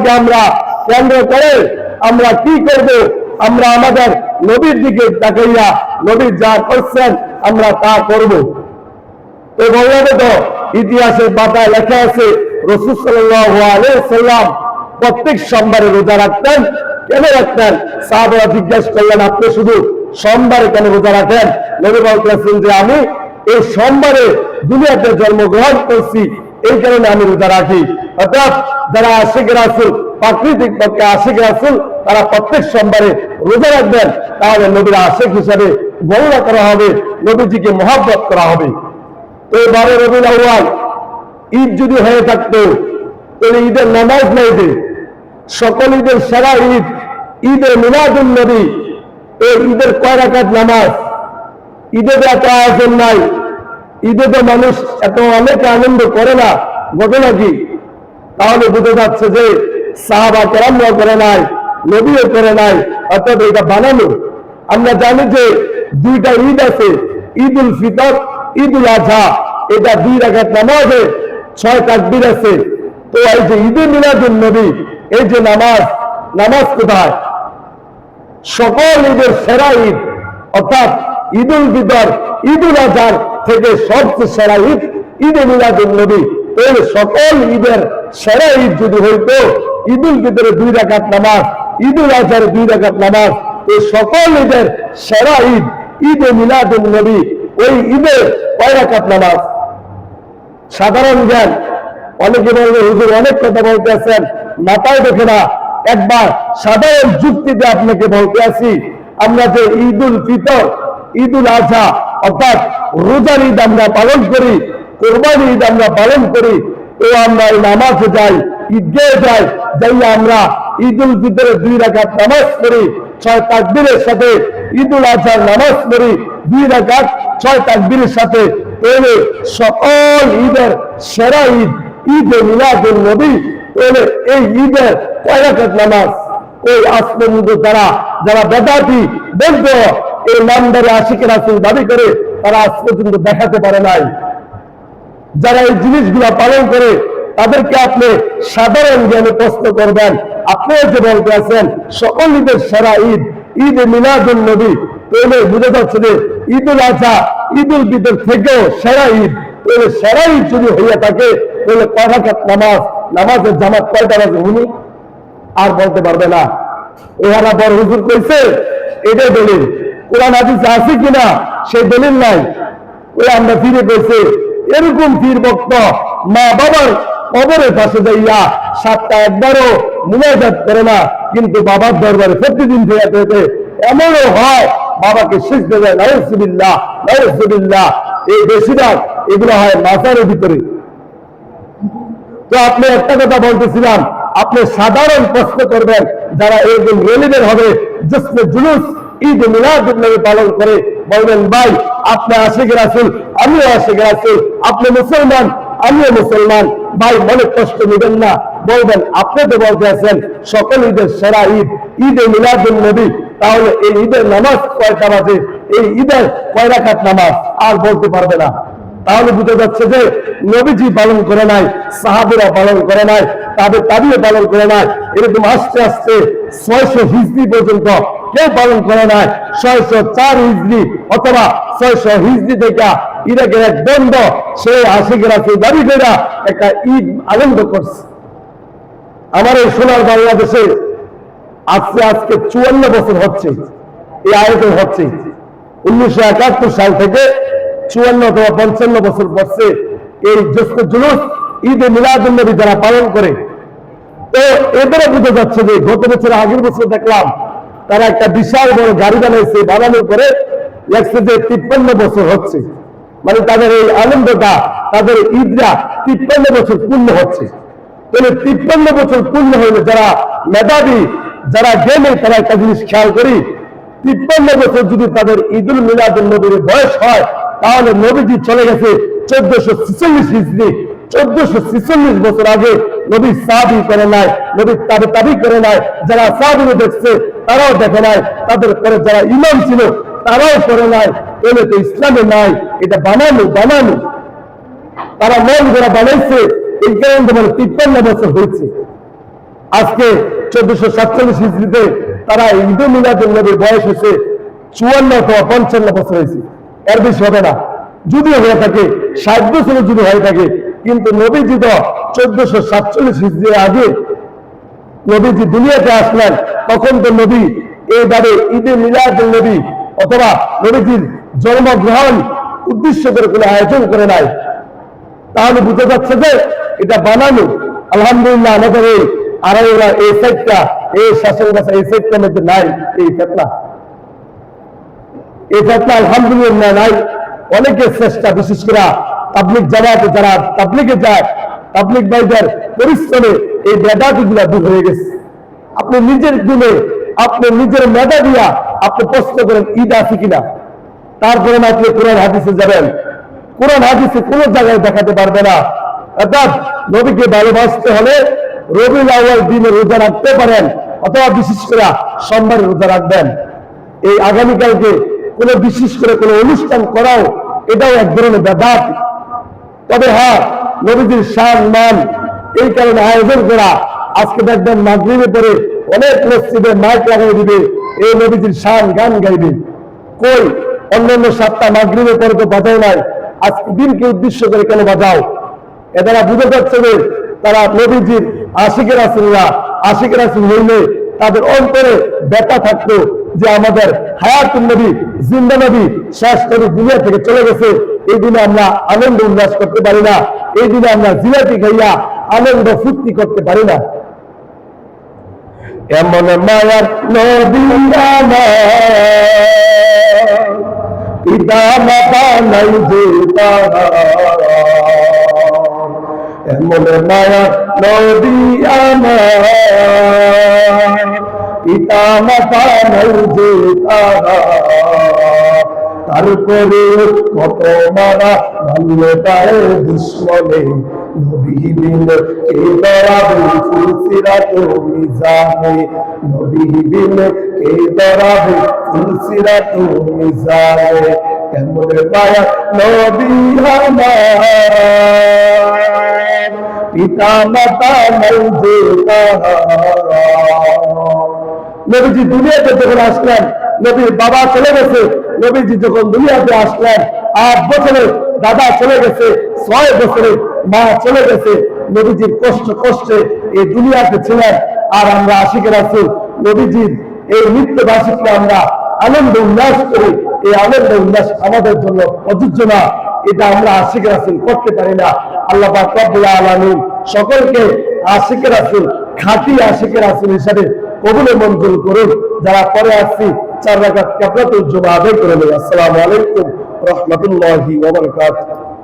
ঈদকে আমরা কেন্দ্র করে আমরা কি করব? আমরা আমাদের নবীর দিকে তাকাইয়া নবী যা করছেন আমরা তা করব। তো বললাম তো ইতিহাসের পাতায় লেখা আছে রাসূল সাল্লাল্লাহু আলাইহি সাল্লাম প্রত্যেক সোমবারে রোজা রাখতেন। কেন রাখতেন? সাহাবারা জিজ্ঞাসা করলেন, আপনি শুধু সোমবারে কেন রোজা রাখেন? নবী বলতেছেন যে আমি এই সোমবারে দুনিয়াতে জন্মগ্রহণ করছি, এই কারণে আমি রোজা রাখি। অর্থাৎ যারা আশিক রাসূল, প্রাকৃতিক পক্ষে আশিক রাসূল, তারা প্রত্যেক সোমবারে রোজা রাখবেন, তাহলে নবীর আশিক হিসাবে গণনা করা হবে, নবীজিকে মহব্বত করা হবে। তো এবারে রবিউল আউয়াল ঈদ যদি হয়ে থাকতো তাহলে ঈদের নামাজ নাই যে সকল ঈদের সেরা ঈদ ঈদে মিলাদুন নবী। এই ঈদের কয় রাকাত নামাজ? ঈদে তো এত আয়োজন নাই, ঈদে তো মানুষ এত অনেক আনন্দ করে না, ঘটনা কি? তাহলে বুঝে যাচ্ছে যে সাহাবা কেরামরাও করে নাই, নবীও করে নাই, অর্থাৎ এটা বানানো। আমরা জানি যে দুইটা ঈদ আছে, ঈদ উল ফিতর, ঈদ উল আজহা। এটা 2 রাকাত নামাজে 6 তাকবীর আছে। তো এই যে ঈদে মিলাদুন নবী, এই যে নামাজ কোথায়? সকল ঈদের সেরা ঈদ, অর্থাৎ ঈদ উল ফিতর, ঈদ উল আজহার থেকে সবচেয়ে সেরা ঈদ ঈদে মিলাদুন নবী। এই সকল ঈদের সেরা ঈদ যদি হইতো ঈদ উল ফিতরে 2 রাকাত নামাজ, ঈদ উল আজহার 2 রাকাত নামাজ, এই সকল ঈদের সেরা ঈদ ঈদে মিলাদুন নবী। ওই ঈদে কয় রাকাত নামাজ? সাধারণ জ্ঞান। অনেকে বলবে হুজুর অনেক কথা বলতে আছেন, মাথায় দেখে না। একবার সাধারণ যুক্তিতে আপনাকে বলতে আসি, আমরা যে ঈদ উল ফিতর, ঈদ উল আজহা অর্থাৎ রোজার ঈদ আমরা পালন করি, কোরবানি ঈদ আমরা পালন করি, তো আমরা এই নামাজে যাই, ঈদগাহে যাই, যাইয়া আমরা ঈদ উল ফিতরে 2 রাকাত নামাজ পড়ি 6 তাকবীরের সাথে, ঈদ উল আজহার নামাজ পড়ি 2 রাকাত 6 তাকবীরের সাথে। তাহলে সকল ঈদের সেরা ঈদ ঈদে মিলাদুন নবী। তাহলে এই ঈদের কয় রাকাত নামাজ? ওই আসমানুদ যারা বেদাতি বলতো এই নামদারে আশিক রাসূল দাবি করে, তারা আজ পর্যন্ত দেখাতে পারে নাই। যারা এই জিনিসগুলো পালন করে তাদেরকে আপনি সাধারণ জ্ঞানে প্রশ্ন করবেন, আপনি যে বলতে আছেন সকল ঈদের সেরা ঈদ ঈদে মিলাদুন নবী, তাহলে বুঝে যাচ্ছে যে ঈদ উল আজহা ঈদ উল ফিতর থেকেও সেরা ঈদ। তাহলে সেরা ঈদ যদি হইয়া থাকে তাহলে কয় রাকাত নামাজ? নামাজের জামাত কয়টা বাজে উনি আর বলতে পারবে না। এরা বড় হুজুর কইছে এটাই দলিল, কোরআন হাদিস আছে কিনা সেই দলিল নাই। ওই আমরা ফিরে কইছে এরকম ফির বক্ত মা বাবার কবরের পাশে যাইয়া 7টা একবারও মুনাজাত করে না, কিন্তু বাবার দরবারে প্রতিদিন ফেরাতে হতে এমনও হয় বাবাকে সিজদা দেয়। নাউজুবিল্লাহ নাউজুবিল্লাহ। এই বেশিরভাগ এগুলো হয় মাজারের ভিতরে। তো আপনি একটা কথা বলতেছিলাম, আপনি সাধারণ প্রশ্ন করবেন যারা এরকম রেলিদের হবে জশ্নে জুলুস ঈদ মিলাদুন নবী পালন করে, বলবেন ভাই আপনি আশিক রাসূল, আমিও আশিক রাসূল, আপনি মুসলমান আমিও মুসলমান, ভাই মনে কষ্ট নেবেন না। বলবেন আপনি তো বলতে আছেন সকল ঈদের সেরা ঈদ ঈদে মিলাদুন নবী, তাহলে এই ঈদের নামাজ কয়টা বাজে? এই ঈদের কয় রাকাত নামাজ? আর বলতে পারবে না। তাহলে বুঝে যাচ্ছে যে নবীজি পালন করে নাই, সাহাবীরা পালন করে নাই, তাবিও পালন করে নাই। এরকম আস্তে আস্তে 600 হিজরি পর্যন্ত কেউ পালন করে নাই। 604 হিজরি অথবা 600 হিজরি থেকে ইরাকের এক বন্ধ সে আশিক রাসূল দাবি করে একটা ঈদ আনন্দ করছে। আমার এই সোনার বাংলাদেশে আজকে 54 বছর হচ্ছে এই আয়োজন হচ্ছে। 1971 সাল থেকে 54 অথবা 55 বছর পড়ছে এই জশ্নে জুলুস ঈদে মিলাদুন নবী যারা পালন করে। তো এবারে বুঝে যাচ্ছে যে গত বছর আগের বছর দেখলাম তারা একটা বিশাল বড় গাড়ি বানাইছে, বানানোর পরে লেখছে যে 53 বছর হচ্ছে, মানে তাদের এই আনন্দটা, তাদের ঈদরা 53 বছর পূর্ণ হচ্ছে। তাহলে 53 বছর পূর্ণ হইলে যারা মেধাবী, যারা জ্ঞানী, তারা একটা জিনিস খেয়াল করি, 53 বছর যদি তাদের ঈদুল মিলাদুন নবীর বয়স হয়, তাহলে নবীজি চলে গেছে 1446 হিজরি। 1446 বছর আগে নবী সাহাবী করে নাই, নবী তাবি করে নাই, যারা সাহাবী দেখছে তারাও দেখে নাই, তাদের পরে যারা ইমাম ছিল তারাও করে নাই। এলে তো ইসলামে নাই, এটা বানানো। তারা মন যারা বানাইছে এই কারণে 53 বছর হয়েছে। আজকে 1447 হিজরিতে তারা ঈদে মিলাদুন নবীর বয়স হয়েছে 54 অথবা 55 বছর হয়েছে, এর বেশি হবে না। যদি হয়ে থাকে 60 বছর যদি হয়ে থাকে, কিন্তু নবীজি তো 1447 হিজরির আগে নবীজি দুনিয়াতে আসলেন, তখন তো নবী এইভাবে ঈদে মিলাদুন নবী অথবা নবীজির জন্মগ্রহণ উদ্দেশ্য করে কোনো আয়োজন করে নাই। তাহলে বুঝা যাচ্ছে যে এটা বানানো। আলহামদুলিল্লাহ আমাদের এই আড়াইওয়ালা এই সাইডটা, এই শাসন গাছা এই সাইডটার মধ্যে নাই এই ফেতনা, এই ফেতনা আলহামদুলিল্লাহ নাই। অনেকের চেষ্টা, বিশেষ করে তাবলিগ জামাতে যারা তাবলিগে যায়, তাবলিগ ভাইদের পরিশ্রমে এই বেদাতি গুলা দূর হয়ে গেছে। আপনি নিজের দিনে, আপনি নিজের মেধা দিয়া আপনি প্রশ্ন করেন ঈদ আছে কিনা, তারপরে আপনি কোরআন হাদিসে যাবেন, কোরআন হাদিসে কোন জায়গায় দেখাতে পারবে না। অর্থাৎ নবীকে ভালোবাসতে হলে রবিউল আউয়াল দিনে রোজা রাখতে পারেন, অথবা বিশেষ করে সোমবারে রোজা রাখবেন। এই আগামীকালকে কোনো বিশেষ করে কোনো অনুষ্ঠান করাও এটাও এক ধরনের বেদাত। তবে হ্যাঁ, নবীজির শান মান এই কারণে আয়োজন করা। আজকে দেখবেন মাগরিবের পরে অনেক মসজিদে মাইক লাগাই দিবে, এই নবীজির শান গান গাইবে। কই অন্যান্য 7টা মাগরিবের পরে তো বাজাও নাই, আজকে দিনকে উদ্দেশ্য করে কেন বাজাও? এরা বুঝে যাচ্ছে যে তারা নবীজির আশিকের রাসূলরা, আশিকের রাসূল হইলে তাদের অন্তরে ব্যথা থাকতো যে আমাদের হায়াতুন নবী, জিন্দা নবী, শেষ নবী দুনিয়া থেকে চলে গেছে। এই দিনে আমরা আনন্দ উল্লাস করতে পারি না, এই দিনে আমরা জিলাপি খাইয়া আনন্দ ফুর্তি করতে পারি না। এমন মায়ার নবী আমার, পিতা মাতা নাই যে তারা, এমন মায়ার নবী আমার, পিতা মাতা নাই যে তারা, তারপরে কত মারা ভালো তার দুশ্মনে, নবী বিন কে দরাবে ফুলসিরাত মিজানে, নবী বিন কে দরাবে ফুলসিরাত মিজানে, এমন মায়া নবী আমার, পিতা মাতা নাই যে তারা। নবীজি দুনিয়াতে যখন আসলেন, নবীর বাবা চলে গেছে। নবীজি যখন দুনিয়াতে আসলেন 8 বছরে দাদা চলে গেছে, 6 বছরে মা চলে গেছে। নবীজির কষ্টে এই দুনিয়াতে ছিলেন। আর আমরা আশিকের রাসূল নবীজির এই মৃত্যুবার্ষিকীতে আমরা আনন্দ উল্লাস করি। এই আনন্দ উল্লাস আমাদের জন্য প্রযোজ্য না, এটা আমরা আশিকের রাসূল করতে পারি না। আল্লাহ পাক রব্বুল আলামিন সকলকে আশিকের রাসূল, খাঁটি আশিকের রাসূল হিসেবে কবুলে মঞ্জুর করুন। যারা পরে আসছি 4 রাকাত কিয়ামতুল জুমা আদায় করে নেব। আসসালামু আলাইকুম ওয়া রাহমাতুল্লাহি ওয়া বারাকাতুহু।